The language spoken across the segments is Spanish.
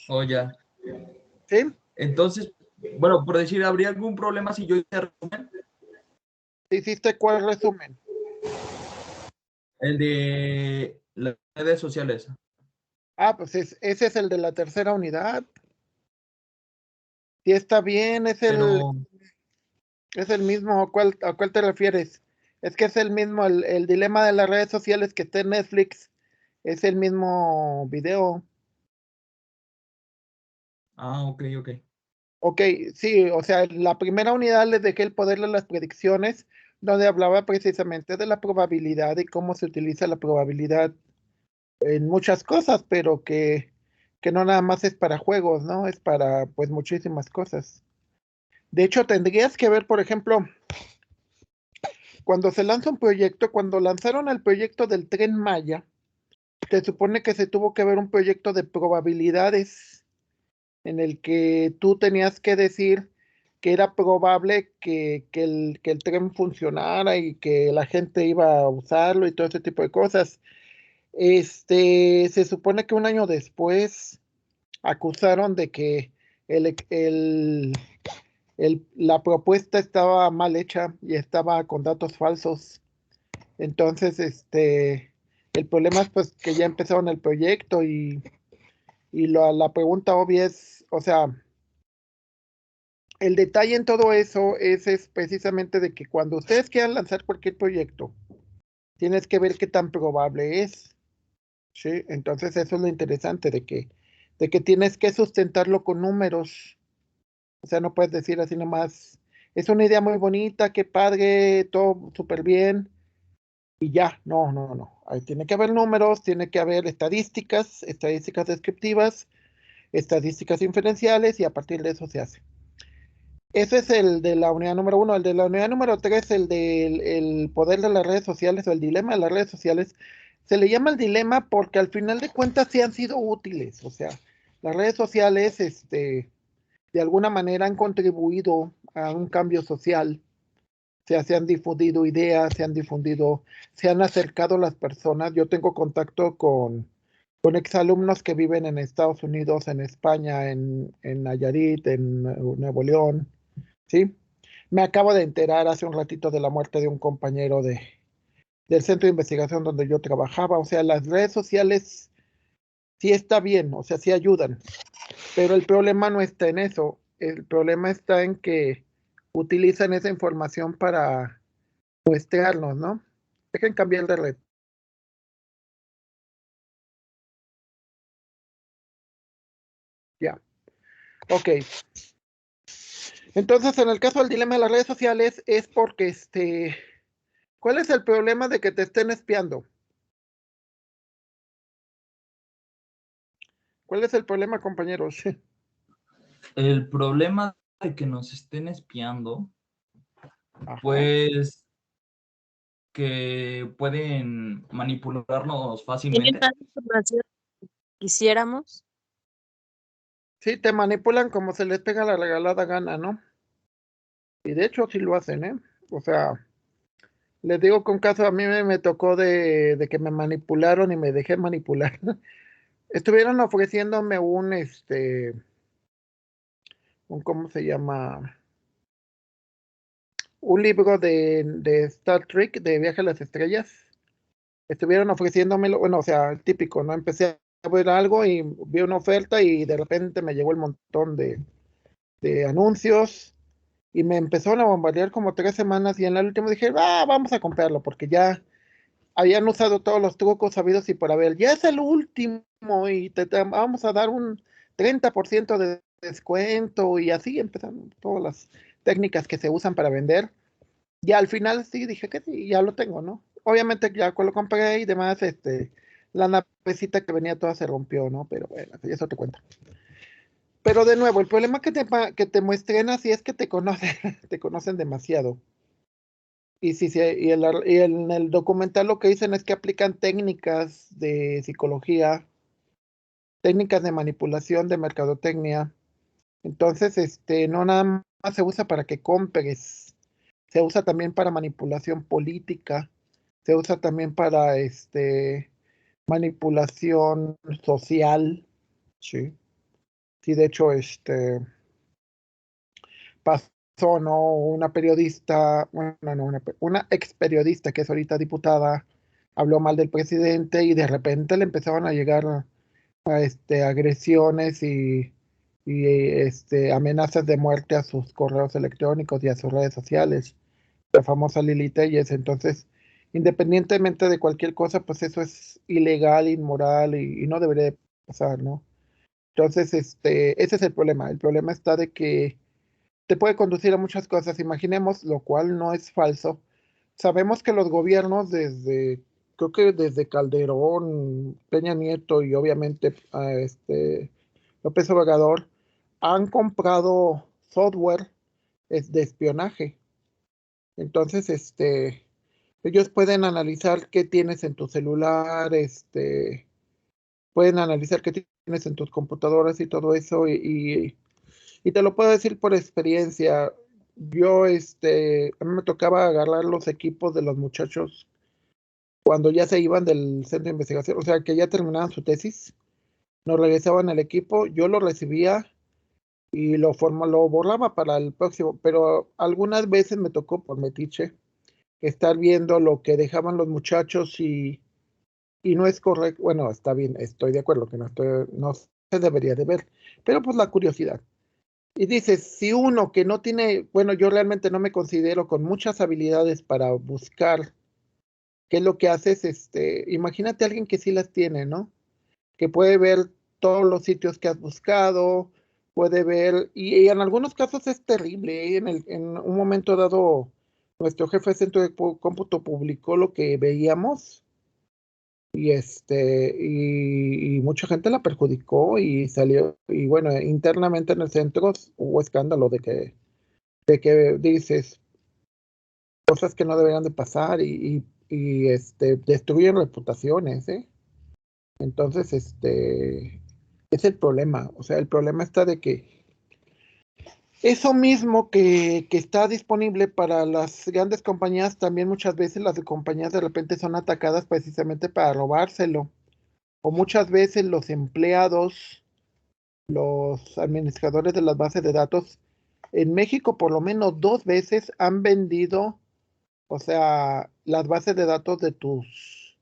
Oh, ya. ¿Sí? Entonces, bueno, por decir, ¿habría algún problema si yo hice resumen? ¿Hiciste cuál resumen? El de las redes sociales. Ah, pues ese es el de la tercera unidad. Sí, está bien, es Pero, el mismo. ¿A cuál te refieres? Es que es el mismo, el dilema de las redes sociales que está en Netflix. Es el mismo video. ok, ok. Ok, sí, o sea, la primera unidad les dejé el poder de las predicciones, donde hablaba precisamente de la probabilidad y cómo se utiliza la probabilidad en muchas cosas, pero que no nada más es para juegos, ¿no? Es para, pues, muchísimas cosas. De hecho, tendrías que ver, por ejemplo, cuando se lanza un proyecto, cuando lanzaron el proyecto del Tren Maya, se supone que se tuvo que ver un proyecto de probabilidades en el que tú tenías que decir que era probable que el tren funcionara y que la gente iba a usarlo y todo ese tipo de cosas. Se supone que un año después acusaron de que el, el, la propuesta estaba mal hecha y estaba con datos falsos. Entonces, el problema es pues que ya empezaron el proyecto y la pregunta obvia es, o sea, el detalle en todo eso es precisamente de que cuando ustedes quieran lanzar cualquier proyecto, tienes que ver qué tan probable es, ¿sí? Entonces eso es lo interesante de que tienes que sustentarlo con números. O sea, no puedes decir así nomás, es una idea muy bonita, qué padre, todo súper bien, y ya, no, no, no. Ahí tiene que haber números, tiene que haber estadísticas descriptivas, estadísticas inferenciales, y a partir de eso se hace. Ese es el de la unidad número 1. El de la unidad número 3, el del el poder de las redes sociales o el dilema de las redes sociales, se le llama el dilema porque al final de cuentas sí han sido útiles. O sea, las redes sociales, de alguna manera han contribuido a un cambio social. O sea, se han difundido ideas, se han acercado las personas. Yo tengo contacto con exalumnos que viven en Estados Unidos, en España, en Nayarit, en Nuevo León, ¿sí? Me acabo de enterar hace un ratito de la muerte de un compañero del centro de investigación donde yo trabajaba. O sea, las redes sociales sí está bien, o sea, sí ayudan, pero el problema no está en eso. El problema está en que utilizan esa información para muestrarnos, ¿no? Dejen cambiar de red. Ya, ok. Entonces, en el caso del dilema de las redes sociales es porque, ¿cuál es el problema de que te estén espiando? ¿Cuál es el problema, compañeros? El problema de que nos estén espiando, Ajá. pues que pueden manipularnos ¿Tienen fácilmente. más información que quisiéramos? Sí, te manipulan como se les pega la regalada gana, ¿no? Y de hecho sí lo hacen, ¿eh? O sea, les digo que un caso a mí me tocó de que me manipularon y me dejé manipular. Estuvieron ofreciéndome ¿cómo se llama? Un libro de Star Trek, de Viaje a las Estrellas. Estuvieron ofreciéndomelo, bueno, o sea, el típico, ¿no? Empecé a ver algo y vi una oferta y de repente me llegó el montón de anuncios y me empezaron a bombardear como 3 semanas y en la última dije, vamos a comprarlo porque ya habían usado todos los trucos sabidos y por haber. Ya es el último y te vamos a dar un 30% de descuento y así empezaron todas las técnicas que se usan para vender. Y al final sí dije que sí, ya lo tengo, ¿no? Obviamente ya cuando lo compré y demás, la navecita que venía toda se rompió, ¿no? Pero bueno, eso te cuento. Pero de nuevo, el problema que te muestren así es que te conocen, te conocen demasiado. Y, y en el documental lo que dicen es que aplican técnicas de psicología, técnicas de manipulación, de mercadotecnia. Entonces, no nada más se usa para que compres, se usa también para manipulación política, se usa también para manipulación social, ¿sí? Sí, de hecho, pasó, ¿no? Una periodista, bueno, no, una ex periodista que es ahorita diputada, habló mal del presidente y de repente le empezaron a llegar agresiones y amenazas de muerte a sus correos electrónicos y a sus redes sociales, la famosa Lili Telles. Entonces, independientemente de cualquier cosa, pues eso es ilegal, inmoral y no debería de pasar, ¿no? Entonces, ese es el problema. El problema está de que te puede conducir a muchas cosas. Imaginemos, lo cual no es falso. Sabemos que los gobiernos creo que desde Calderón, Peña Nieto y obviamente a López Obrador, han comprado software de espionaje. Entonces, ellos pueden analizar qué tienes en tu celular, pueden analizar qué tienes en tus computadoras y todo eso, y te lo puedo decir por experiencia. Yo, a mí me tocaba agarrar los equipos de los muchachos cuando ya se iban del centro de investigación, o sea, que ya terminaban su tesis, nos regresaban al equipo, yo lo recibía y lo borraba para el próximo, pero algunas veces me tocó por metiche estar viendo lo que dejaban los muchachos y no es correcto. Bueno, está bien, estoy de acuerdo que no se debería de ver, pero pues la curiosidad. Y dices, si uno que no tiene, bueno, yo realmente no me considero con muchas habilidades para buscar qué es lo que haces, imagínate a alguien que sí las tiene, ¿no? Que puede ver todos los sitios que has buscado, puede ver, y en algunos casos es terrible, ¿eh? En un momento dado, nuestro jefe de centro de cómputo publicó lo que veíamos y mucha gente la perjudicó y salió, y bueno, internamente en el centro hubo escándalo de que dices cosas que no deberían de pasar y destruyen reputaciones, ¿eh? Entonces, es el problema. O sea, el problema está de que eso mismo que está disponible para las grandes compañías, también muchas veces las compañías de repente son atacadas precisamente para robárselo. O muchas veces los empleados, los administradores de las bases de datos, en México por lo menos 2 veces han vendido, o sea, las bases de datos de tus,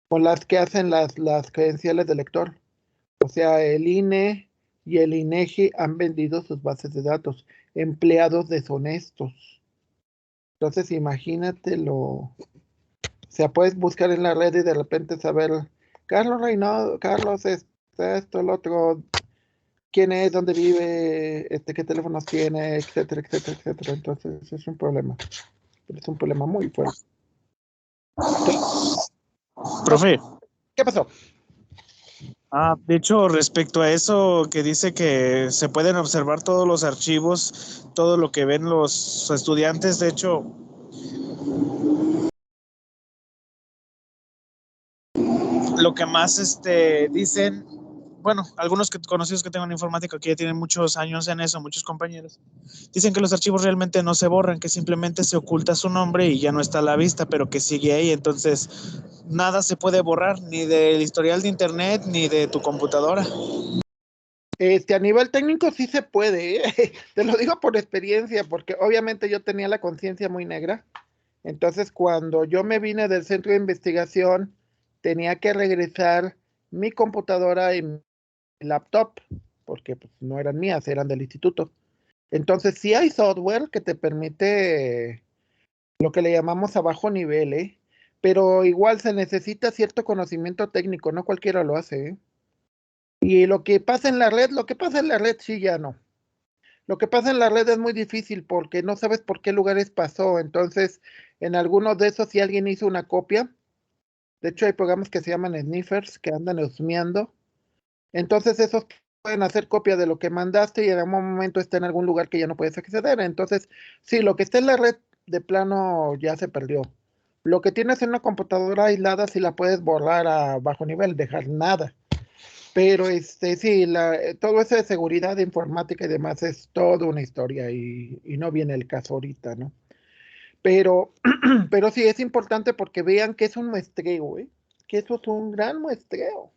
con las que hacen las credenciales de lector. O sea, el INE y el INEGI han vendido sus bases de datos, empleados deshonestos. Entonces, imagínatelo. O sea, puedes buscar en la red y de repente saber, Carlos Reynoso, Carlos, esto, el otro, quién es, dónde vive, qué teléfonos tiene, etcétera, etcétera, etcétera. Entonces, es un problema. Es un problema muy fuerte. Profe, ¿Qué pasó? de hecho, respecto a eso que dice que se pueden observar todos los archivos, todo lo que ven los estudiantes, de hecho, lo que más dicen, bueno, algunos conocidos que tengo en informática que ya tienen muchos años en eso, muchos compañeros, dicen que los archivos realmente no se borran, que simplemente se oculta su nombre y ya no está a la vista, pero que sigue ahí. Entonces nada se puede borrar, ni del historial de internet, ni de tu computadora. A nivel técnico sí se puede, ¿eh? Te lo digo por experiencia, porque obviamente yo tenía la conciencia muy negra. Entonces, cuando yo me vine del centro de investigación, tenía que regresar mi computadora y mi laptop, porque pues, no eran mías, eran del instituto. Entonces, sí hay software que te permite lo que le llamamos a bajo nivel, ¿eh? Pero igual se necesita cierto conocimiento técnico, no cualquiera lo hace, ¿eh? Y lo que pasa en la red, lo que pasa en la red sí ya no. Lo que pasa en la red es muy difícil porque no sabes por qué lugares pasó. Entonces, en algunos de esos, si alguien hizo una copia, de hecho hay programas que se llaman sniffers que andan husmeando. Entonces, esos pueden hacer copia de lo que mandaste y en algún momento está en algún lugar que ya no puedes acceder. Entonces, sí, lo que está en la red de plano ya se perdió. Lo que tienes en una computadora aislada, sí la puedes borrar a bajo nivel, dejar nada. Pero sí, todo eso de seguridad informática y demás es toda una historia y no viene el caso ahorita, ¿no? Pero, pero sí es importante porque vean que es un muestreo, ¿eh? Que eso es un gran muestreo.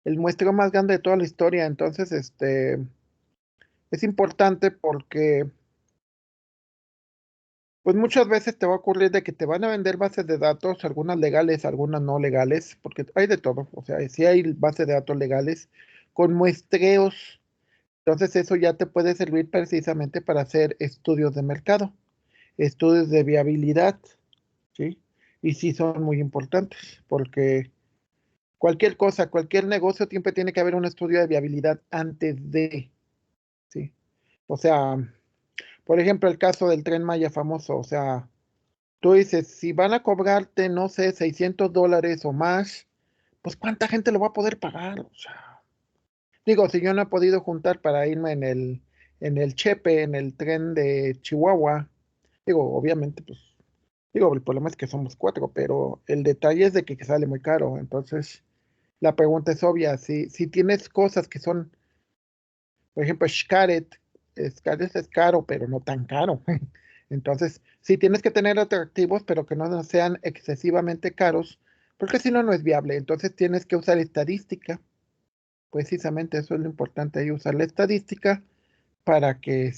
el muestreo más grande de toda la historia. Entonces, es importante porque pues muchas veces te va a ocurrir de que te van a vender bases de datos, algunas legales, algunas no legales, porque hay de todo. O sea, si hay bases de datos legales con muestreos, entonces eso ya te puede servir precisamente para hacer estudios de mercado, estudios de viabilidad, ¿sí? Y sí son muy importantes, porque cualquier cosa, cualquier negocio siempre tiene que haber un estudio de viabilidad antes de, ¿sí? O sea, por ejemplo, el caso del Tren Maya famoso, o sea, tú dices, si van a cobrarte, no sé, $600 o más, pues ¿cuánta gente lo va a poder pagar? O sea, digo, si yo no he podido juntar para irme en el Chepe, en el tren de Chihuahua, digo, obviamente, pues, digo, el problema es que somos 4, pero el detalle es de que sale muy caro. Entonces, la pregunta es obvia, si tienes cosas que son, por ejemplo, Xcaret es caro, pero no tan caro. Entonces, sí tienes que tener atractivos, pero que no sean excesivamente caros, porque si no, no es viable. Entonces tienes que usar estadística. Precisamente eso es lo importante ahí, usar la estadística para que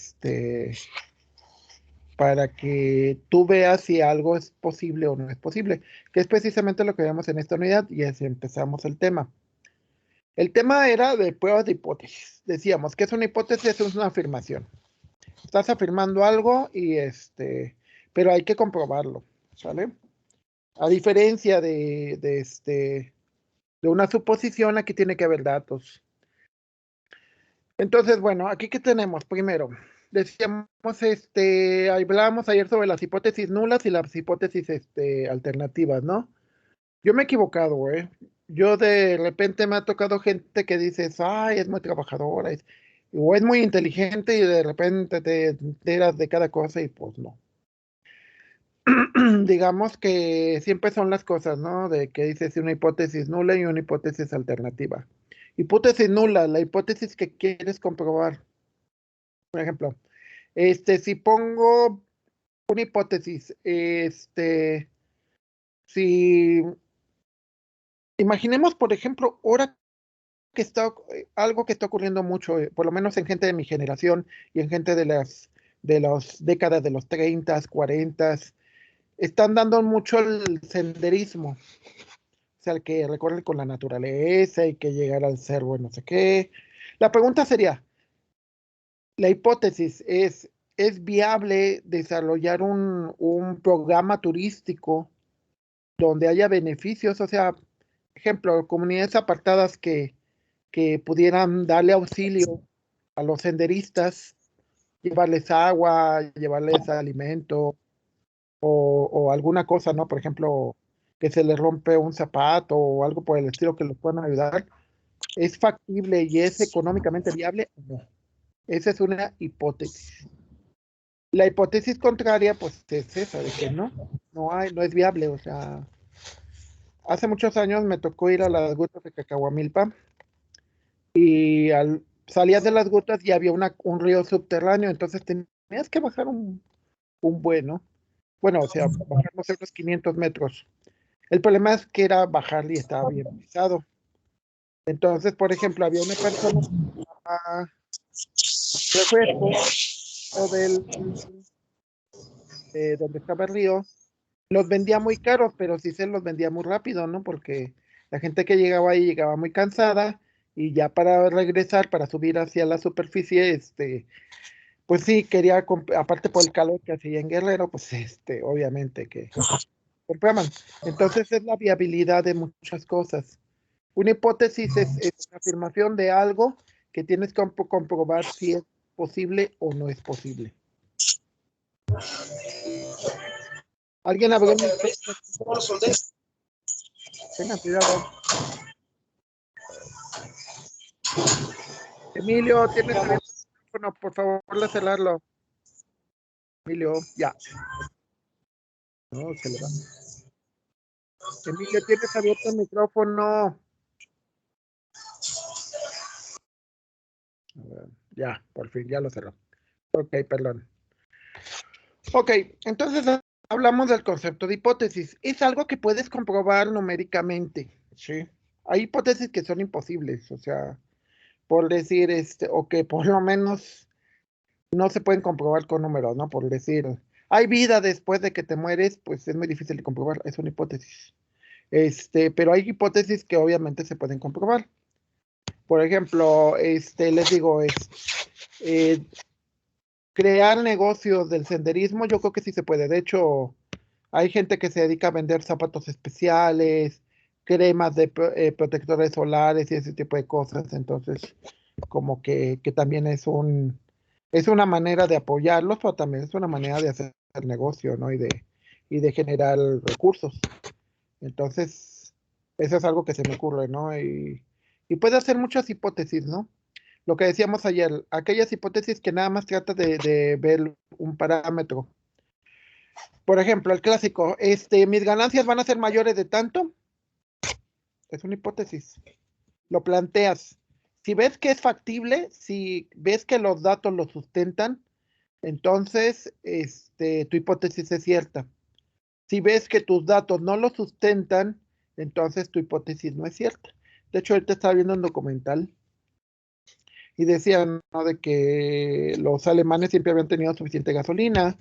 para que tú veas si algo es posible o no es posible, que es precisamente lo que vemos en esta unidad y así empezamos el tema. El tema era de pruebas de hipótesis. Decíamos que es una hipótesis, es una afirmación. Estás afirmando algo pero hay que comprobarlo, ¿sale? A diferencia de una suposición, aquí tiene que haber datos. Entonces, bueno, aquí ¿qué tenemos? Primero, decíamos, hablábamos ayer sobre las hipótesis nulas y las hipótesis, alternativas, ¿no? Yo me he equivocado, ¿eh? Yo de repente me ha tocado gente que dices, ay, es muy trabajadora, o es muy inteligente y de repente te enteras de cada cosa y pues no. Digamos que siempre son las cosas, ¿no? De que dices una hipótesis nula y una hipótesis alternativa. Hipótesis nula, la hipótesis que quieres comprobar. Por ejemplo, si pongo una hipótesis, si imaginemos, por ejemplo, ahora que está algo que está ocurriendo mucho, por lo menos en gente de mi generación y en gente de las décadas de los 30, 40, están dando mucho el senderismo, o sea, el que recorre con la naturaleza y que llegar al cerro, no sé qué. La pregunta sería, la hipótesis ¿es viable desarrollar un programa turístico donde haya beneficios? O sea, ejemplo, comunidades apartadas que pudieran darle auxilio a los senderistas, llevarles agua, llevarles alimento o alguna cosa, ¿no? Por ejemplo, que se les rompe un zapato o algo por el estilo que los puedan ayudar. ¿Es factible y es económicamente viable? No. Esa es una hipótesis. La hipótesis contraria, pues es esa, de que no es viable. O sea, hace muchos años me tocó ir a las grutas de Cacahuamilpa y salías de las grutas y había un río subterráneo, entonces tenías que bajar un bueno, o sea, bajar no sé, unos 500 metros. El problema es que era bajar y estaba bien pisado. Entonces, por ejemplo, había una persona que tomaba refresco de donde estaba el río, los vendía muy caros, pero sí se los vendía muy rápido, ¿no? Porque la gente que llegaba ahí llegaba muy cansada y ya para regresar, para subir hacia la superficie, pues sí, quería, aparte por el calor que hacía en Guerrero, pues obviamente que compraban. Entonces es la viabilidad de muchas cosas. Una hipótesis es una afirmación de algo que tienes que comprobar si es posible o no es posible. ¿Alguien abrió el micrófono? Tengan cuidado. Emilio, tienes abierto el micrófono, por favor, cerrarlo. Emilio, ya. No, se le va. Emilio, tienes abierto el micrófono. A ver, ya, por fin, ya lo cerró. Ok, perdón. Ok, entonces hablamos del concepto de hipótesis. Es algo que puedes comprobar numéricamente, ¿sí? hay hipótesis que son imposibles, o sea, por decir, o que por lo menos no se pueden comprobar con números, ¿no? Por decir, hay vida después de que te mueres, pues es muy difícil de comprobar, es una hipótesis. Pero hay hipótesis que obviamente se pueden comprobar. Por ejemplo, les digo, eh, crear negocios del senderismo, yo creo que sí se puede. De hecho, hay gente que se dedica a vender zapatos especiales, cremas de protectores solares y ese tipo de cosas. Entonces, como que también es una manera de apoyarlos, pero también es una manera de hacer negocio, ¿no? Y de generar recursos. Entonces, eso es algo que se me ocurre, ¿no? Y puede hacer muchas hipótesis, ¿no? Lo que decíamos ayer, aquellas hipótesis que nada más trata de ver un parámetro. Por ejemplo, el clásico, mis ganancias van a ser mayores de tanto, es una hipótesis. Lo planteas. Si ves que es factible, si ves que los datos lo sustentan, entonces tu hipótesis es cierta. Si ves que tus datos no lo sustentan, entonces tu hipótesis no es cierta. De hecho, ahorita estaba viendo un documental y decían, ¿no?, de que los alemanes siempre habían tenido suficiente gasolina.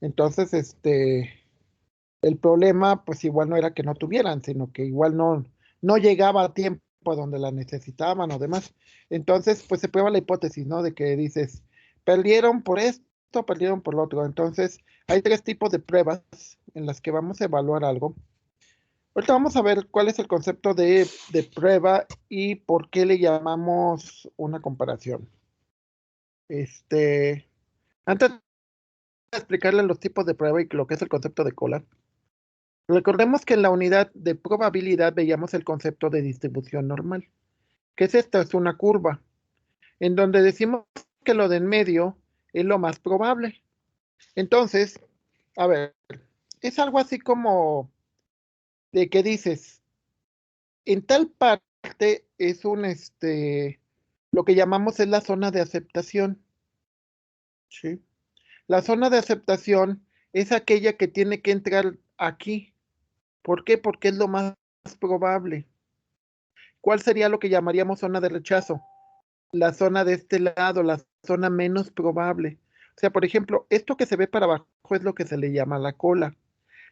Entonces, el problema, pues igual no era que no tuvieran, sino que igual no llegaba a tiempo donde la necesitaban o demás. Entonces, pues se prueba la hipótesis, ¿no? De que dices, perdieron por esto, perdieron por lo otro. Entonces, hay 3 tipos de pruebas en las que vamos a evaluar algo. Ahorita vamos a ver cuál es el concepto de prueba y por qué le llamamos una comparación. Antes de explicarle los tipos de prueba y lo que es el concepto de cola, recordemos que en la unidad de probabilidad veíamos el concepto de distribución normal. ¿Qué es esto? Es una curva, en donde decimos que lo de en medio es lo más probable. Entonces, a ver, es algo así como de que dices, en tal parte es lo que llamamos es la zona de aceptación, ¿sí? La zona de aceptación es aquella que tiene que entrar aquí. ¿Por qué? Porque es lo más probable. ¿Cuál sería lo que llamaríamos zona de rechazo? La zona de este lado, la zona menos probable. O sea, por ejemplo, esto que se ve para abajo es lo que se le llama la cola.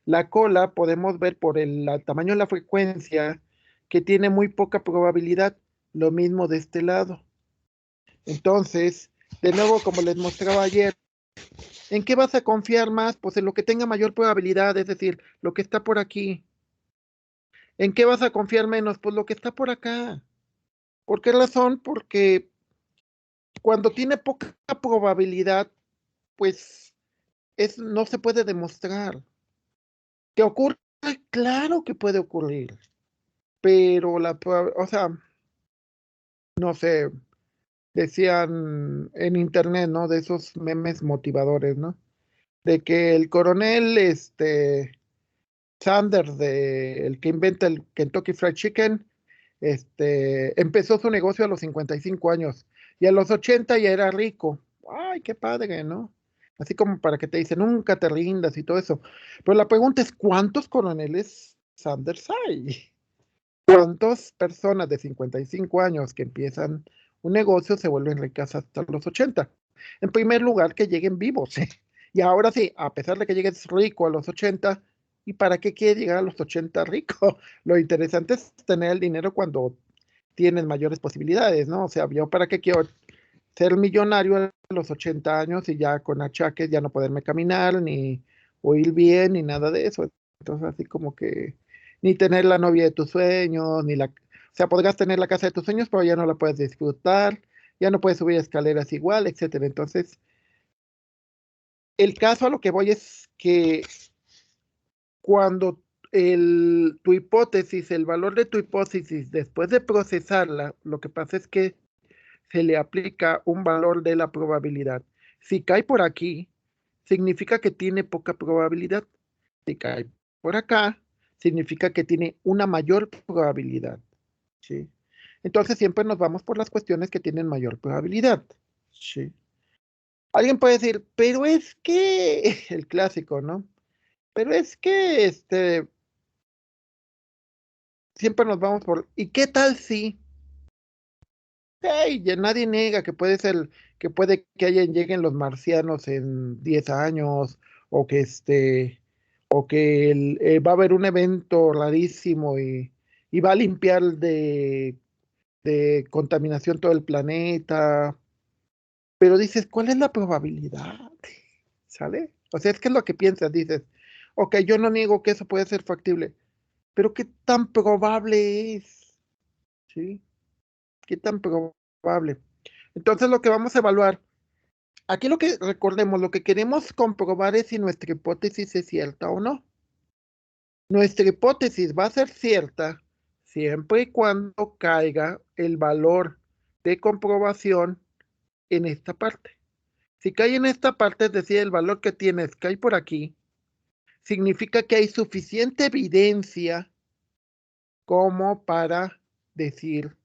La cola podemos ver por el tamaño de la frecuencia que tiene muy poca probabilidad. Lo mismo de este lado. Entonces, de nuevo, como les mostraba ayer, ¿en qué vas a confiar más? Pues en lo que tenga mayor probabilidad, es decir, lo que está por aquí. ¿En qué vas a confiar menos? Pues lo que está por acá. ¿Por qué razón? Porque cuando tiene poca probabilidad, pues no se puede demostrar. ¿Que ocurre? Claro que puede ocurrir. Pero o sea, no sé, decían en internet, ¿no? De esos memes motivadores, ¿no? De que el coronel, Sanders, el que inventa el Kentucky Fried Chicken, empezó su negocio a los 55 años y a los 80 ya era rico. Ay, qué padre, ¿no? Así como para que te dicen, nunca te rindas y todo eso. Pero la pregunta es, ¿cuántos coroneles Sanders hay? ¿Cuántas personas de 55 años que empiezan un negocio se vuelven ricas hasta los 80? En primer lugar, que lleguen vivos. Y ahora sí, a pesar de que llegues rico a los 80, ¿y para qué quieres llegar a los 80 rico? Lo interesante es tener el dinero cuando tienes mayores posibilidades, ¿no? O sea, yo para qué quiero ser millonario a los 80 años y ya con achaques ya no poderme caminar, ni oír bien, ni nada de eso. Entonces, así como que ni tener la novia de tus sueños, o sea, podrás tener la casa de tus sueños, pero ya no la puedes disfrutar, ya no puedes subir escaleras igual, etcétera. Entonces, el caso a lo que voy es que cuando tu hipótesis, el valor de tu hipótesis, después de procesarla, lo que pasa es que se le aplica un valor de la probabilidad. Si cae por aquí, significa que tiene poca probabilidad. Si cae por acá, significa que tiene una mayor probabilidad, ¿sí? Entonces siempre nos vamos por las cuestiones que tienen mayor probabilidad, ¿sí? Alguien puede decir, pero es que, el clásico, ¿no? Pero es que, siempre nos vamos por, ¿y qué tal si? Hey, ya nadie niega que puede ser, que puede que lleguen los marcianos en 10 años, o que va a haber un evento rarísimo y va a limpiar de contaminación todo el planeta. Pero dices, ¿cuál es la probabilidad? ¿Sale? O sea, es que es lo que piensas, dices, ok, yo no niego que eso puede ser factible, pero ¿qué tan probable es? ¿Sí? ¿Qué tan probable? Entonces lo que vamos a evaluar, aquí lo que recordemos, lo que queremos comprobar es si nuestra hipótesis es cierta o no. Nuestra hipótesis va a ser cierta siempre y cuando caiga el valor de comprobación en esta parte. Si cae en esta parte, es decir, el valor que tienes cae por aquí, significa que hay suficiente evidencia como para decir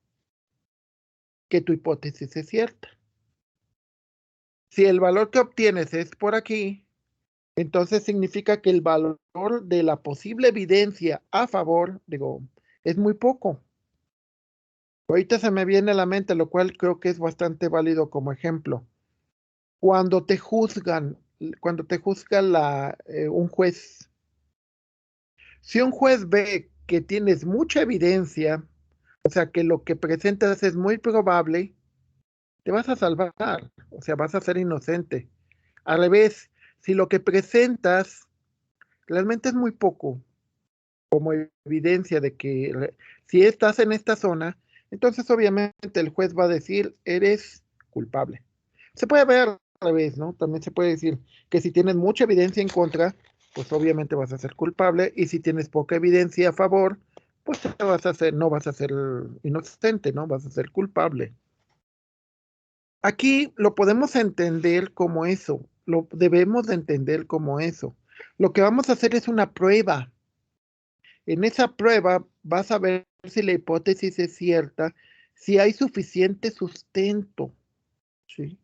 que tu hipótesis es cierta. Si el valor que obtienes es por aquí, entonces significa que el valor de la posible evidencia a favor, digo, es muy poco. Ahorita se me viene a la mente, lo cual creo que es bastante válido como ejemplo. Cuando te juzga un juez, si un juez ve que tienes mucha evidencia, o sea, que lo que presentas es muy probable, te vas a salvar, o sea, vas a ser inocente. Al revés, si lo que presentas realmente es muy poco, como evidencia de que si estás en esta zona, entonces obviamente el juez va a decir, eres culpable. Se puede ver al revés, ¿no? También se puede decir que si tienes mucha evidencia en contra, pues obviamente vas a ser culpable, y si tienes poca evidencia a favor, pues no vas a ser inocente, ¿no? Vas a ser culpable. Aquí lo podemos entender como eso, lo debemos de entender como eso. Lo que vamos a hacer es una prueba. En esa prueba vas a ver si la hipótesis es cierta, si hay suficiente sustento, ¿sí?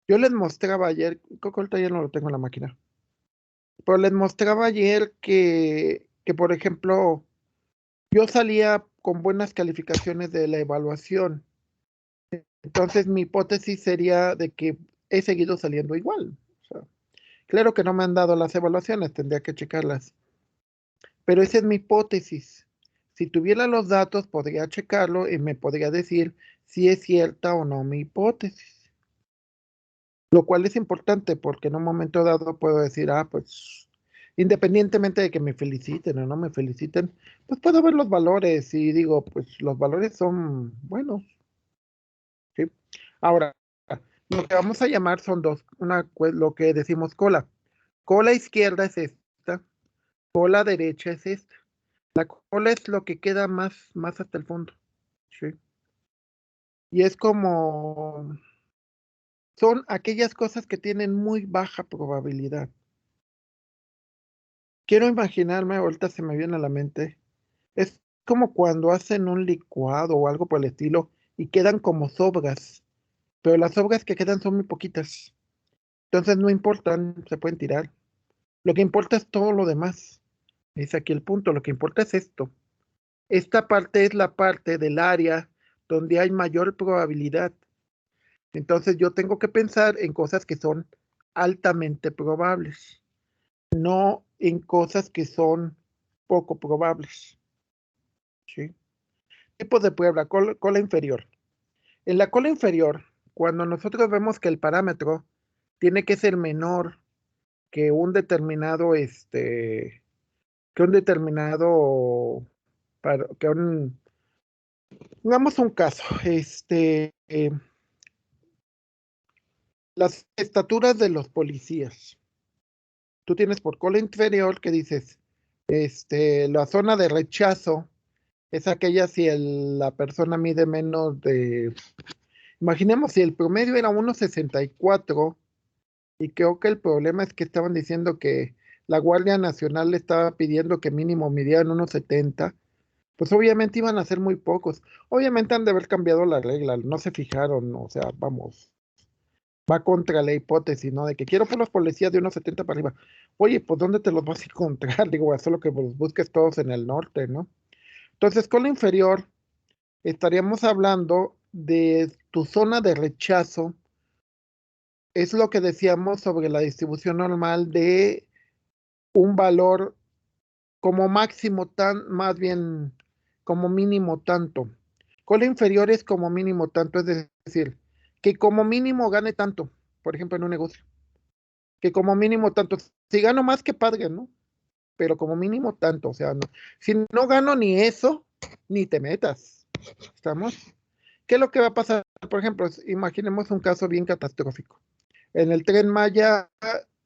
Yo les mostraba ayer, Cocolta ya no lo tengo en la máquina, pero les mostraba ayer que, por ejemplo, yo salía con buenas calificaciones de la evaluación. Entonces mi hipótesis sería de que he seguido saliendo igual. O sea, claro que no me han dado las evaluaciones, tendría que checarlas. Pero esa es mi hipótesis. Si tuviera los datos, podría checarlo y me podría decir si es cierta o no mi hipótesis. Lo cual es importante porque en un momento dado puedo decir, pues independientemente de que me feliciten o no me feliciten, pues puedo ver los valores y digo, pues los valores son buenos. ¿Sí? Ahora, lo que vamos a llamar son dos, lo que decimos cola. Cola izquierda es esta, cola derecha es esta. La cola es lo que queda más hasta el fondo. ¿Sí? Y es como, son aquellas cosas que tienen muy baja probabilidad. Quiero imaginarme, ahorita se me viene a la mente, es como cuando hacen un licuado o algo por el estilo y quedan como sobras, pero las sobras que quedan son muy poquitas. Entonces no importan, se pueden tirar. Lo que importa es todo lo demás. Es aquí el punto, lo que importa es esto. Esta parte es la parte del área donde hay mayor probabilidad. Entonces yo tengo que pensar en cosas que son altamente probables, no en cosas que son poco probables. ¿Sí? Tipo de prueba, cola inferior. En la cola inferior, cuando nosotros vemos que el parámetro tiene que ser menor que un determinado, pongamos un caso, las estaturas de los policías. Tú tienes por cola inferior que dices, la zona de rechazo es aquella si la persona mide menos de, imaginemos si el promedio era 1,64 y creo que el problema es que estaban diciendo que la Guardia Nacional le estaba pidiendo que mínimo midieran 1,70, pues obviamente iban a ser muy pocos. Obviamente han de haber cambiado la regla, no se fijaron, o sea, vamos, va contra la hipótesis, ¿no? De que quiero por los policías de 1,70 para arriba. Oye, pues ¿dónde te los vas a encontrar? Digo, solo que los busques todos en el norte, ¿no? Entonces, cola inferior, estaríamos hablando de tu zona de rechazo. Es lo que decíamos sobre la distribución normal de un valor como máximo más bien como mínimo tanto. Cola inferior es como mínimo tanto, es decir, que como mínimo gane tanto, por ejemplo, en un negocio. Que como mínimo tanto, si gano más que padre, ¿no? Pero como mínimo tanto, o sea, no. Si no gano ni eso, ni te metas. ¿Estamos? ¿Qué es lo que va a pasar? Por ejemplo, imaginemos un caso bien catastrófico. En el Tren Maya,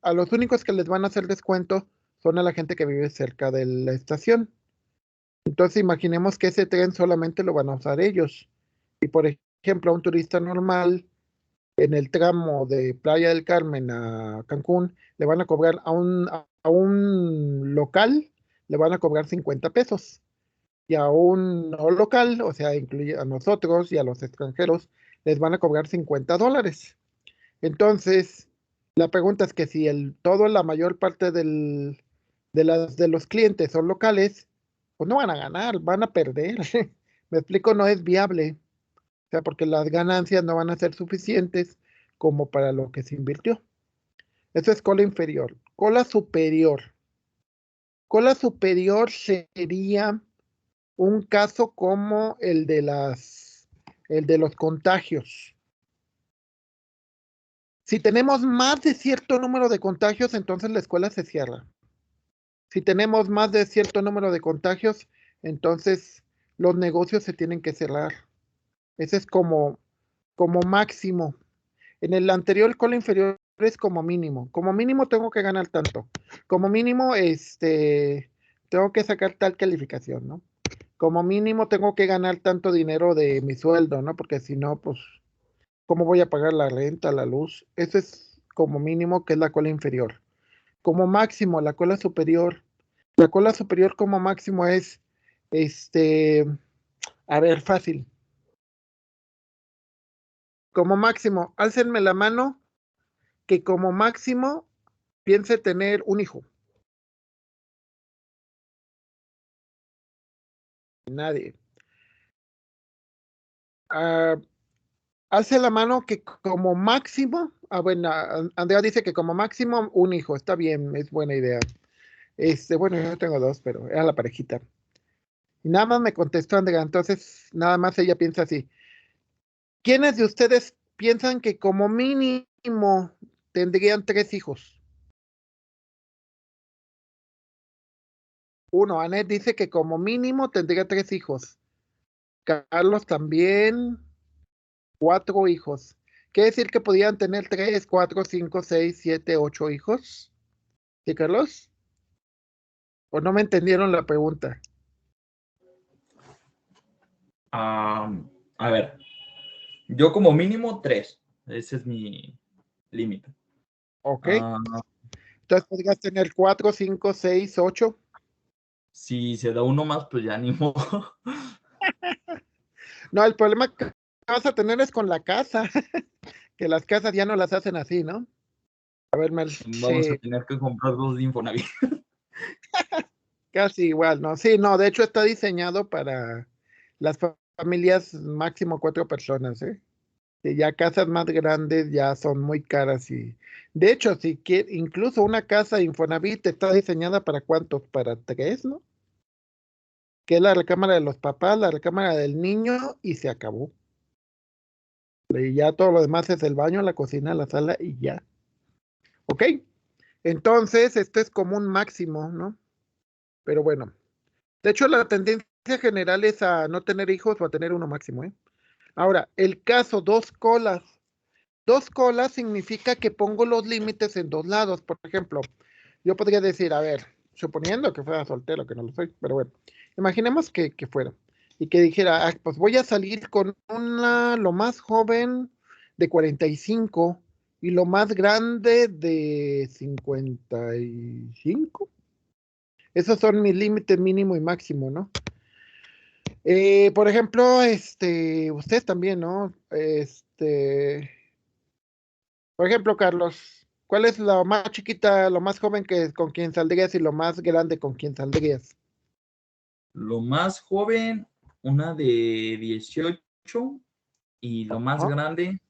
a los únicos que les van a hacer descuento son a la gente que vive cerca de la estación. Entonces imaginemos que ese tren solamente lo van a usar ellos. Y por ejemplo, a un turista normal en el tramo de Playa del Carmen a Cancún, le van a cobrar a un local, le van a cobrar 50 pesos. Y a un no local, o sea, incluye a nosotros y a los extranjeros, les van a cobrar $50. Entonces, la pregunta es que si la mayor parte de los clientes son locales, pues no van a ganar, van a perder. Me explico, no es viable. O sea, porque las ganancias no van a ser suficientes como para lo que se invirtió. Eso es cola inferior. Cola superior. Cola superior sería un caso como el de los contagios. Si tenemos más de cierto número de contagios, entonces la escuela se cierra. Si tenemos más de cierto número de contagios, entonces los negocios se tienen que cerrar. Ese es como máximo. En el anterior cola inferior es como mínimo. Como mínimo tengo que ganar tanto. Como mínimo, tengo que sacar tal calificación, ¿no? Como mínimo tengo que ganar tanto dinero de mi sueldo, ¿no? Porque si no, pues, ¿cómo voy a pagar la renta, la luz? Eso es como mínimo, que es la cola inferior. Como máximo, la cola superior. La cola superior como máximo es, este, a ver, fácil. Como máximo, álcenme la mano que como máximo piense tener un hijo. Nadie. Ah, alce la mano que como máximo, bueno, Andrea dice que como máximo un hijo, está bien, es buena idea. Bueno, yo tengo dos, pero era la parejita. Y nada más me contestó Andrea, entonces nada más ella piensa así. ¿Quiénes de ustedes piensan que como mínimo tendrían 3 hijos? Uno, Anet dice que como mínimo tendría 3 hijos. Carlos también, 4 hijos. Quiere decir que podían tener 3, 4, 5, 6, 7, 8 hijos. ¿Sí, Carlos? ¿O no me entendieron la pregunta? A ver, yo como mínimo 3. Ese es mi límite. Ok. Ah, Entonces podrías tener 4, 5, 6, 8. si se da uno más, pues ya ni modo. No, el problema que vas a tener es con la casa, que las casas ya no las hacen así, ¿no? A ver, Mel, Vamos a sí, tener que comprar 2 de Infonavit. casi igual, ¿no? Sí, no, de hecho está diseñado para las familias máximo 4 personas, ¿eh? Y ya casas más grandes ya son muy caras y de hecho, si quieres, incluso una casa Infonavit está diseñada para ¿cuántos? Para 3, ¿no? Que es la recámara de los papás, la recámara del niño y se acabó. Y ya todo lo demás es el baño, la cocina, la sala y ya. ¿Ok? Entonces, esto es como un máximo, ¿no? Pero bueno. De hecho, la tendencia general es a no tener hijos o a tener uno máximo, ¿eh? Ahora, el caso dos colas. Dos colas significa que pongo los límites en dos lados. Por ejemplo, yo podría decir, a ver, suponiendo que fuera soltero, que no lo soy, pero bueno, imaginemos que fuera y que dijera, pues voy a salir con lo más joven de 45 y lo más grande de 55. Esos son mis límites mínimo y máximo, ¿no? Por ejemplo, ustedes también, ¿no? Por ejemplo, Carlos, ¿cuál es lo más chiquita, lo más joven con quien saldrías y lo más grande con quien saldrías? Lo más joven, una de 18 y lo más Ajá. grande,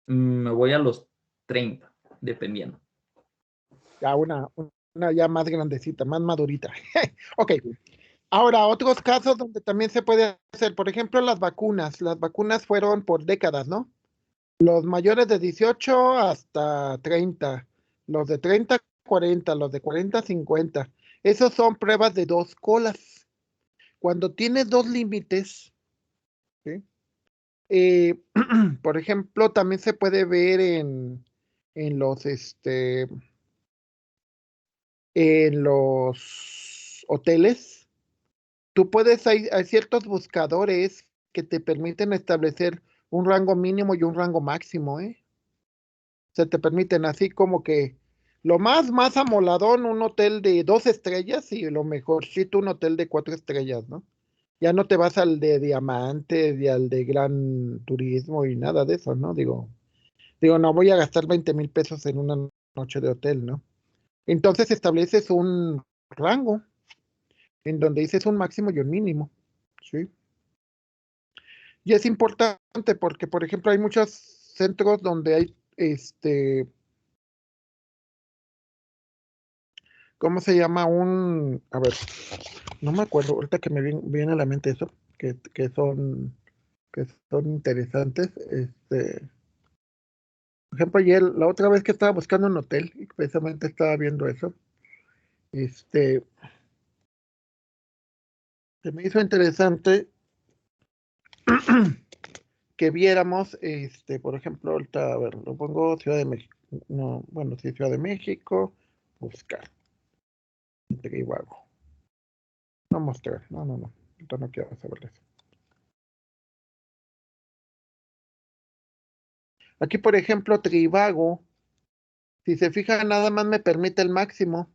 me voy a los 30, dependiendo. Ya una ya más grandecita, más madurita. Ok. Ahora, otros casos donde también se puede hacer, por ejemplo, las vacunas. Las vacunas fueron por décadas, ¿no? Los mayores de 18 hasta 30, los de 30 40, los de 40 50. Esos son pruebas de 2 colas. Cuando tienes 2 límites, ¿sí? Por ejemplo, también se puede ver en los, en los hoteles. Tú puedes, hay ciertos buscadores que te permiten establecer un rango mínimo y un rango máximo, ¿eh? Se te permiten así como que lo más amoladón, un hotel de 2 estrellas y lo mejorcito, un hotel de 4 estrellas, ¿no? Ya no te vas al de diamantes y al de gran turismo y nada de eso, ¿no? Digo, no voy a gastar 20,000 pesos en una noche de hotel, ¿no? Entonces estableces un rango en donde dices un máximo y un mínimo, ¿sí? Y es importante porque, por ejemplo, hay muchos centros donde hay, ¿cómo se llama? A ver, no me acuerdo, ahorita que me viene a la mente eso, que son interesantes. Por ejemplo, ayer, la otra vez que estaba buscando un hotel, y precisamente estaba viendo eso, este, se me hizo interesante que viéramos, por ejemplo, ahorita, a ver, lo pongo Ciudad de México. No, bueno, sí, Ciudad de México, buscar, Tribago. No mostrar, no, ahorita no quiero saber eso. Aquí, por ejemplo, Tribago, si se fijan, nada más me permite el máximo.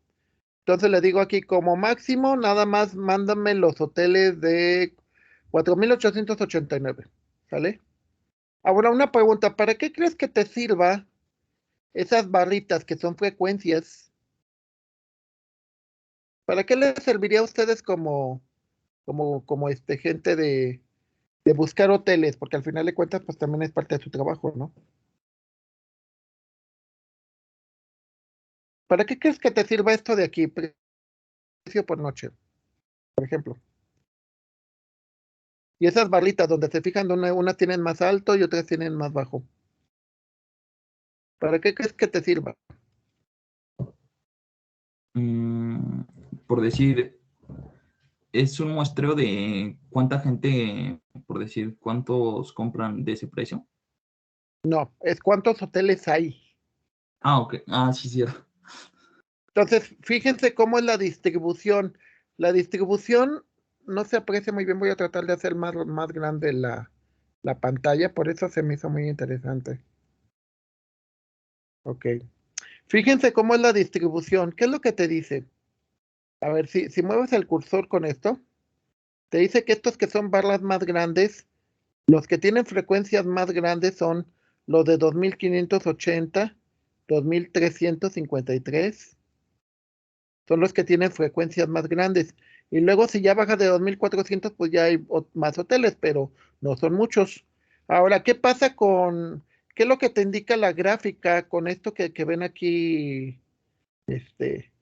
Entonces le digo aquí, como máximo, nada más mándame los hoteles de 4,889. ¿Sale? Ahora una pregunta, ¿para qué crees que te sirva esas barritas que son frecuencias? ¿Para qué les serviría a ustedes como gente de buscar hoteles? Porque al final de cuentas, pues también es parte de su trabajo, ¿no? ¿Para qué crees que te sirva esto de aquí? Precio por noche, por ejemplo. Y esas barritas donde se fijan, donde unas tienen más alto y otras tienen más bajo. ¿Para qué crees que te sirva? Mm, por decir, es un muestreo de cuánta gente, por decir, cuántos compran de ese precio. No, es cuántos hoteles hay. Ah, ok. Ah, sí, cierto. Entonces, fíjense cómo es la distribución. La distribución no se aprecia muy bien. Voy a tratar de hacer más grande la pantalla, por eso se me hizo muy interesante. Ok. Fíjense cómo es la distribución. ¿Qué es lo que te dice? A ver, si mueves el cursor con esto, te dice que estos que son barras más grandes, los que tienen frecuencias más grandes son los de 2580, 2353. Son los que tienen frecuencias más grandes. Y luego si ya baja de 2400, pues ya hay más hoteles, pero no son muchos. Ahora, qué es lo que te indica la gráfica con esto que ven aquí? Este,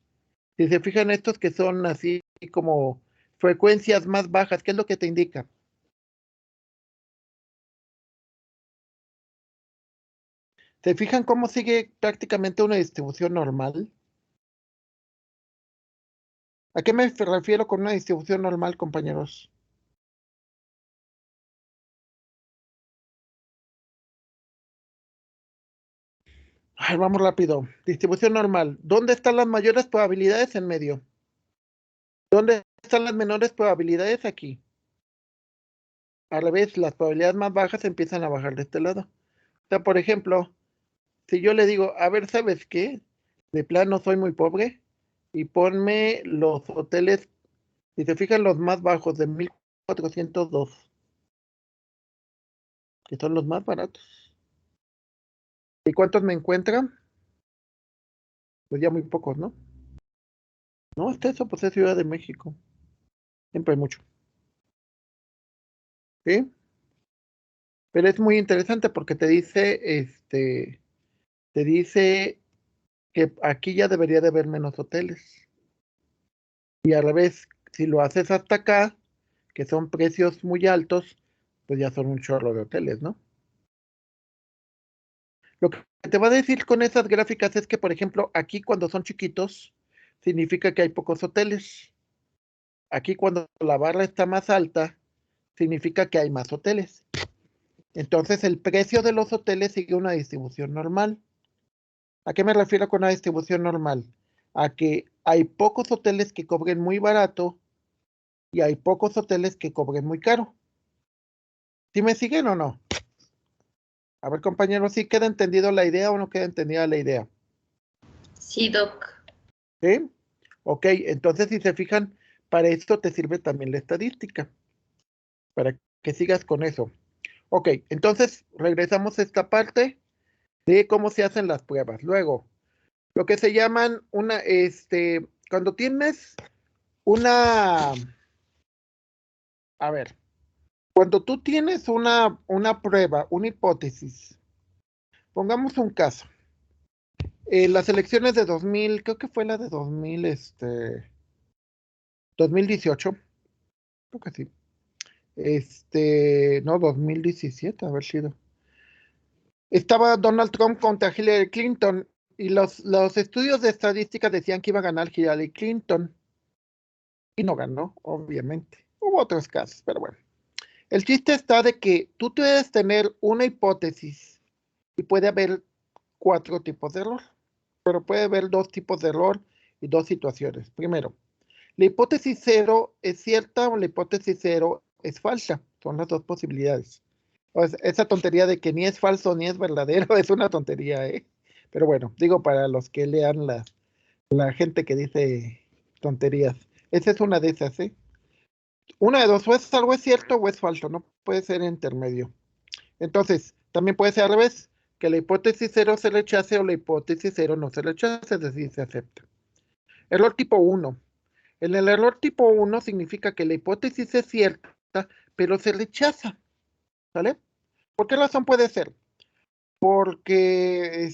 si se fijan estos que son así como frecuencias más bajas, ¿qué es lo que te indica? ¿Se fijan cómo sigue prácticamente una distribución normal? ¿A qué me refiero con una distribución normal, compañeros? Ay, vamos rápido. Distribución normal. ¿Dónde están las mayores probabilidades? En medio. ¿Dónde están las menores probabilidades? Aquí. Al revés, las probabilidades más bajas empiezan a bajar de este lado. O sea, por ejemplo, si yo le digo, a ver, ¿sabes qué? De plano soy muy pobre y ponme los hoteles, si se fijan, los más bajos de 1402, que son los más baratos. ¿Y cuántos me encuentran? Pues ya muy pocos, ¿no? No, está eso, pues es Ciudad de México. Siempre hay mucho. ¿Sí? Pero es muy interesante porque te dice que aquí ya debería de haber menos hoteles. Y a la vez, si lo haces hasta acá, que son precios muy altos, pues ya son un chorro de hoteles, ¿no? Lo que te va a decir con esas gráficas es que, por ejemplo, aquí cuando son chiquitos, significa que hay pocos hoteles. Aquí cuando la barra está más alta, significa que hay más hoteles. Entonces el precio de los hoteles sigue una distribución normal. ¿A qué me refiero con una distribución normal? A que hay pocos hoteles que cobren muy barato y hay pocos hoteles que cobren muy caro. ¿Sí me siguen o no? A ver, compañeros, ¿sí queda entendido la idea o no queda entendida la idea? Sí, Doc. ¿Sí? Ok, entonces si se fijan, para esto te sirve también la estadística, para que sigas con eso. Ok, entonces regresamos a esta parte de cómo se hacen las pruebas. Luego, lo que se llaman cuando tienes una, a ver, cuando tú tienes una prueba, una hipótesis, pongamos un caso. Las elecciones de 2000, creo que fue la de 2018, creo que sí. No, 2017, haber sido. Estaba Donald Trump contra Hillary Clinton y los estudios de estadística decían que iba a ganar Hillary Clinton y no ganó, obviamente. Hubo otros casos, pero bueno. El chiste está de que tú puedes tener una hipótesis y puede haber 4 tipos de error, pero puede haber 2 tipos de error y 2 situaciones. Primero, la hipótesis 0 es cierta o la hipótesis 0 es falsa. Son las 2 posibilidades. Pues esa tontería de que ni es falso ni es verdadero es una tontería, ¿eh? Pero bueno, digo para los que lean la gente que dice tonterías. Esa es una de esas, ¿eh? Una de dos, o es algo es cierto o es falso, no puede ser intermedio. Entonces, también puede ser al revés, que la hipótesis 0 se rechace o la hipótesis 0 no se rechace, es decir, se acepta. Error tipo 1. En el error tipo 1 significa que la hipótesis es cierta, pero se rechaza, ¿vale? ¿Por qué razón puede ser? Porque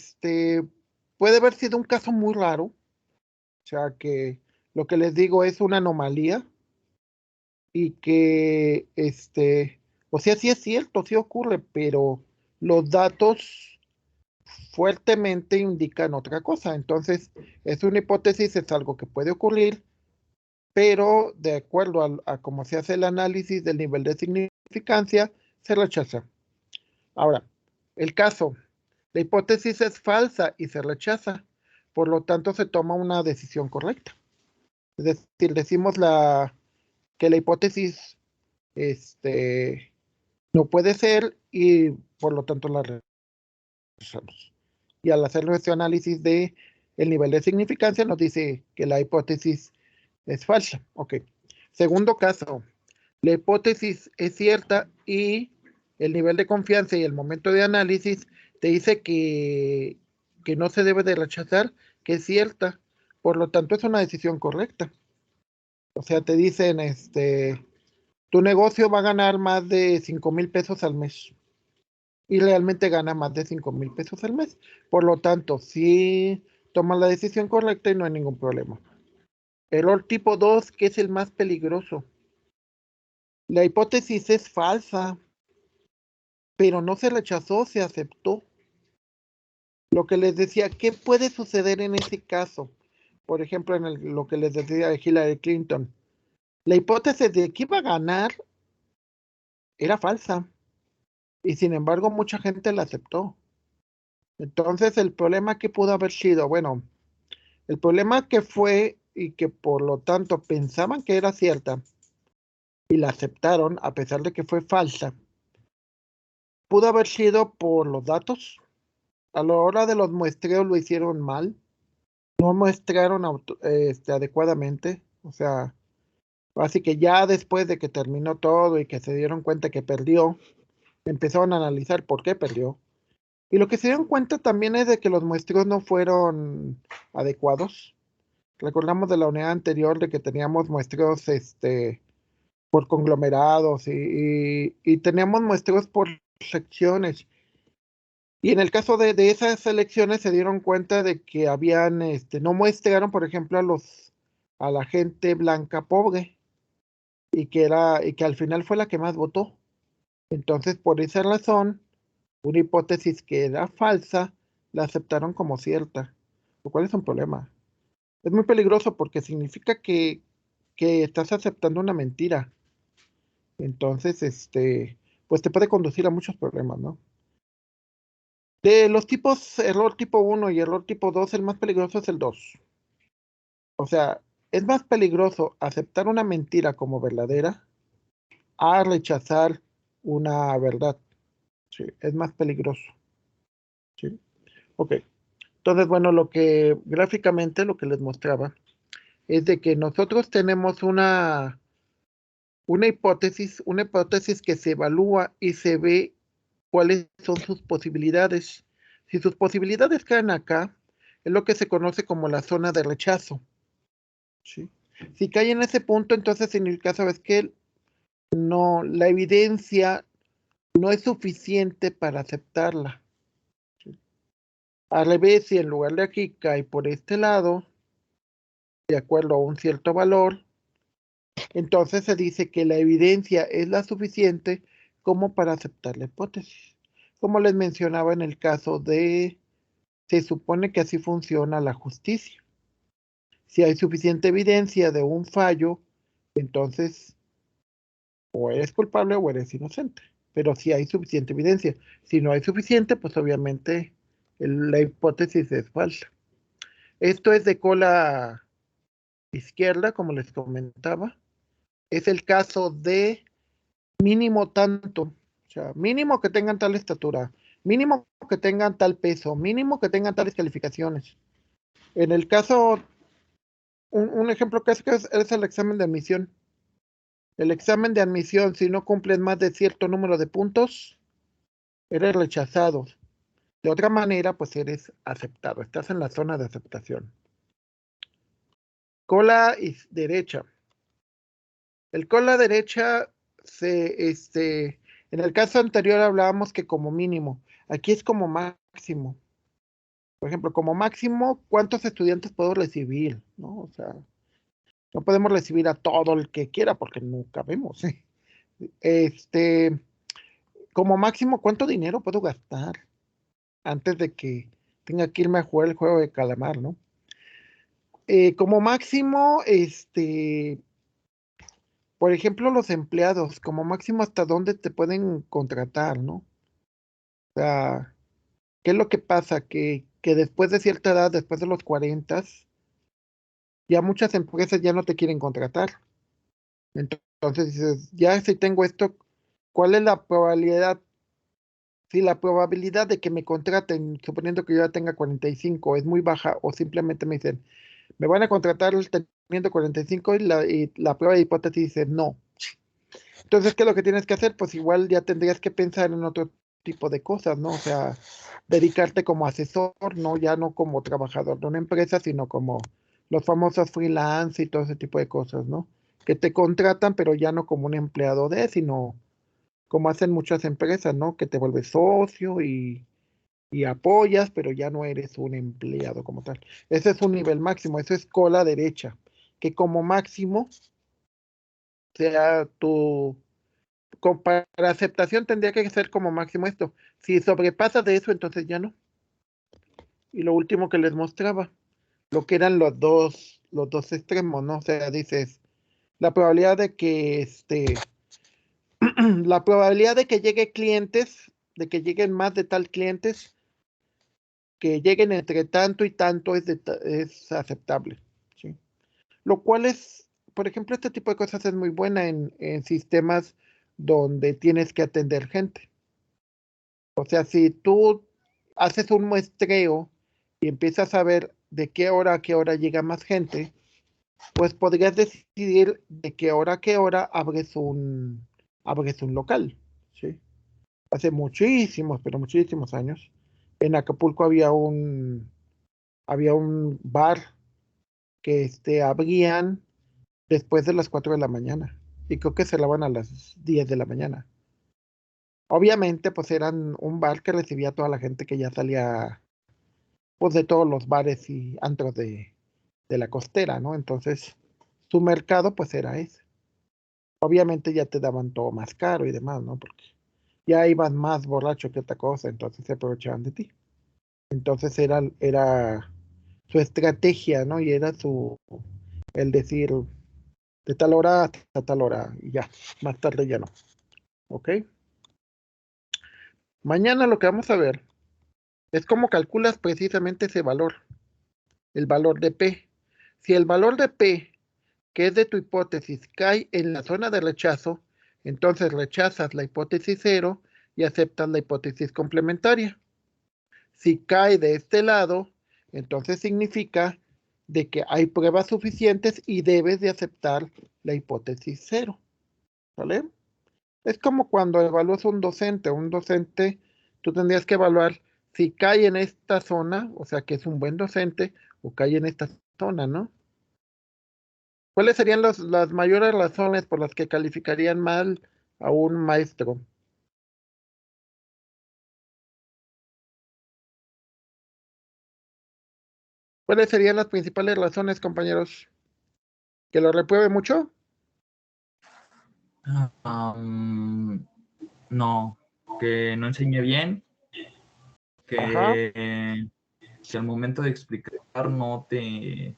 puede haber sido un caso muy raro, o sea que lo que les digo es una anomalía y que o sea, sí es cierto, sí ocurre, pero los datos fuertemente indican otra cosa. Entonces, es una hipótesis, es algo que puede ocurrir, pero de acuerdo a cómo se hace el análisis del nivel de significancia, se rechaza. Ahora, el caso, la hipótesis es falsa y se rechaza, por lo tanto se toma una decisión correcta. Es decir, decimos que la hipótesis no puede ser y por lo tanto la rechazamos. Y al hacer nuestro análisis de el nivel de significancia nos dice que la hipótesis es falsa. Ok. Segundo caso, la hipótesis es cierta y el nivel de confianza y el momento de análisis te dice que no se debe de rechazar, que es cierta. Por lo tanto, es una decisión correcta. O sea, te dicen, tu negocio va a ganar más de 5,000 pesos al mes. Y realmente gana más de 5,000 pesos al mes. Por lo tanto, sí tomas la decisión correcta y no hay ningún problema. Error tipo 2, que es el más peligroso. La hipótesis es falsa, pero no se rechazó, se aceptó. Lo que les decía, ¿qué puede suceder en ese caso? Por ejemplo, lo que les decía de Hillary Clinton. La hipótesis de que iba a ganar era falsa y sin embargo mucha gente la aceptó. Entonces, el problema que pudo haber sido, bueno, el problema que fue y que por lo tanto pensaban que era cierta y la aceptaron a pesar de que fue falsa, pudo haber sido por los datos. A la hora de los muestreos lo hicieron mal, no muestraron adecuadamente, o sea, así que ya después de que terminó todo y que se dieron cuenta que perdió, empezaron a analizar por qué perdió. Y lo que se dieron cuenta también es de que los muestreos no fueron adecuados. Recordamos de la unidad anterior de que teníamos muestreos por conglomerados y teníamos muestreos por secciones. Y en el caso de esas selecciones se dieron cuenta de que habían, no muestrearon, por ejemplo, a la gente blanca pobre y que al final fue la que más votó. Entonces, por esa razón, una hipótesis que era falsa la aceptaron como cierta, lo cual es un problema. Es muy peligroso porque significa que estás aceptando una mentira. Entonces, pues te puede conducir a muchos problemas, ¿no? De los tipos, error tipo 1 y error tipo 2, el más peligroso es el 2. O sea, es más peligroso aceptar una mentira como verdadera a rechazar una verdad. Sí, es más peligroso. Sí. Ok. Entonces, bueno, gráficamente lo que les mostraba es de que nosotros tenemos una hipótesis que se evalúa y se ve cuáles son sus posibilidades. Si sus posibilidades caen acá, es lo que se conoce como la zona de rechazo. ¿Sí? Si cae en ese punto, entonces significa, ¿sabes qué? No, la evidencia no es suficiente para aceptarla. ¿Sí? Al revés, si en lugar de aquí cae por este lado, de acuerdo a un cierto valor, entonces se dice que la evidencia es la suficiente como para aceptar la hipótesis. Como les mencionaba en el caso se supone que así funciona la justicia. Si hay suficiente evidencia de un fallo, entonces o eres culpable o eres inocente. Pero si hay suficiente evidencia. Si no hay suficiente, pues obviamente la hipótesis es falsa. Esto es de cola izquierda, como les comentaba. Es el caso de mínimo tanto, o sea, mínimo que tengan tal estatura, mínimo que tengan tal peso, mínimo que tengan tales calificaciones. En el caso, un ejemplo que es el examen de admisión. El examen de admisión, si no cumples más de cierto número de puntos, eres rechazado. De otra manera, pues eres aceptado, estás en la zona de aceptación. Cola derecha. El cola derecha en el caso anterior hablábamos que como mínimo, aquí es como máximo. Por ejemplo, como máximo, ¿cuántos estudiantes puedo recibir? ¿No? O sea, no podemos recibir a todo el que quiera porque no cabemos. Como máximo, ¿cuánto dinero puedo gastar antes de que tenga que irme a jugar el juego de calamar, ¿no? Como máximo, por ejemplo, los empleados, como máximo hasta dónde te pueden contratar, ¿no? O sea, ¿qué es lo que pasa? Que después de cierta edad, después de los 40, ya muchas empresas ya no te quieren contratar. Entonces dices, ya si tengo esto, ¿cuál es la probabilidad? Si la probabilidad de que me contraten, suponiendo que yo ya tenga 45, es muy baja, o simplemente me dicen, me van a contratar teniendo 45 y la prueba de hipótesis dice no. Entonces, ¿qué es lo que tienes que hacer? Pues igual ya tendrías que pensar en otro tipo de cosas, ¿no? O sea, dedicarte como asesor, ¿no? Ya no como trabajador de una empresa, sino como los famosos freelance y todo ese tipo de cosas, ¿no? Que te contratan, pero ya no como un empleado sino como hacen muchas empresas, ¿no? Que te vuelves socio y apoyas, pero ya no eres un empleado como tal. Ese es un nivel máximo, eso es cola derecha, que como máximo sea para aceptación tendría que ser como máximo esto. Si sobrepasas de eso, entonces ya no. Y lo último que les mostraba, lo que eran los dos extremos, ¿no? O sea, dices, la probabilidad de que la probabilidad de que llegue clientes, de que lleguen más de tal clientes, que lleguen entre tanto y tanto es aceptable, ¿sí? Lo cual es, por ejemplo, este tipo de cosas es muy buena en sistemas donde tienes que atender gente. O sea, si tú haces un muestreo y empiezas a ver de qué hora a qué hora llega más gente, pues podrías decidir de qué hora a qué hora abres un local, ¿sí? Hace muchísimos, pero muchísimos años, en Acapulco había un bar que abrían después de las 4 de la mañana. y creo que cerraban a las 10 de la mañana. Obviamente, pues eran un bar que recibía a toda la gente que ya salía, pues de todos los bares y antros de la costera, ¿no? Entonces, su mercado, pues era ese. Obviamente ya te daban todo más caro y demás, ¿no? Porque ya ibas más borracho que otra cosa, entonces se aprovechaban de ti. Entonces era su estrategia, ¿no? Y era el decir, de tal hora hasta tal hora, y ya, más tarde ya no. ¿Ok? Mañana lo que vamos a ver es cómo calculas precisamente ese valor, el valor de P. Si el valor de P, que es de tu hipótesis, cae en la zona de rechazo, entonces rechazas la hipótesis 0 y aceptas la hipótesis complementaria. Si cae de este lado, entonces significa de que hay pruebas suficientes y debes de aceptar la hipótesis 0. ¿Vale? Es como cuando evalúas un docente. Un docente, tú tendrías que evaluar si cae en esta zona, o sea que es un buen docente, o cae en esta zona, ¿no? ¿Cuáles serían las mayores razones por las que calificarían mal a un maestro? ¿Cuáles serían las principales razones, compañeros? ¿Que lo repruebe mucho? No, que no enseñe bien, Ajá. que al momento de explicar no te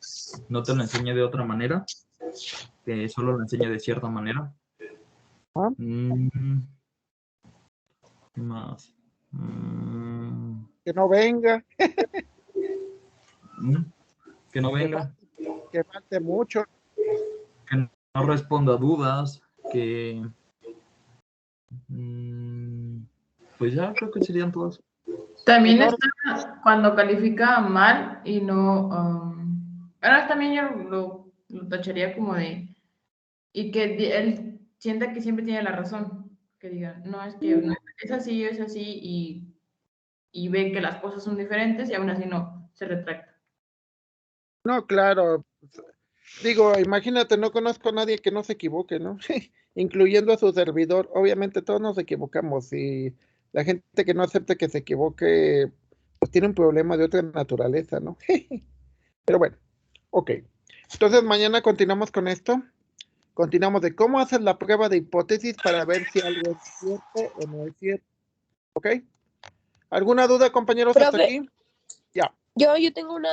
lo enseñe de otra manera, que solo lo enseñe de cierta manera. Ajá. ¿Qué más? Que no venga, Que no venga, que falte mucho. que no responda a dudas, que pues ya creo que serían todas. También No, está cuando califica mal y no. Ahora también yo lo tacharía como de. Y que él sienta que siempre tiene la razón. Que diga, no, es que no, es así y ve que las cosas son diferentes y aún así no se retracta. no, claro. Digo, imagínate, no conozco a nadie que no se equivoque, ¿no? Incluyendo a su servidor. Obviamente todos nos equivocamos y la gente que no acepta que se equivoque, pues tiene un problema de otra naturaleza, ¿no? Pero bueno, ok. Entonces mañana continuamos con esto. Continuamos de cómo hacer la prueba de hipótesis para ver si algo es cierto o no es cierto. ¿Ok? ¿Alguna duda, compañeros, hasta Profe, aquí? Ya. yo tengo una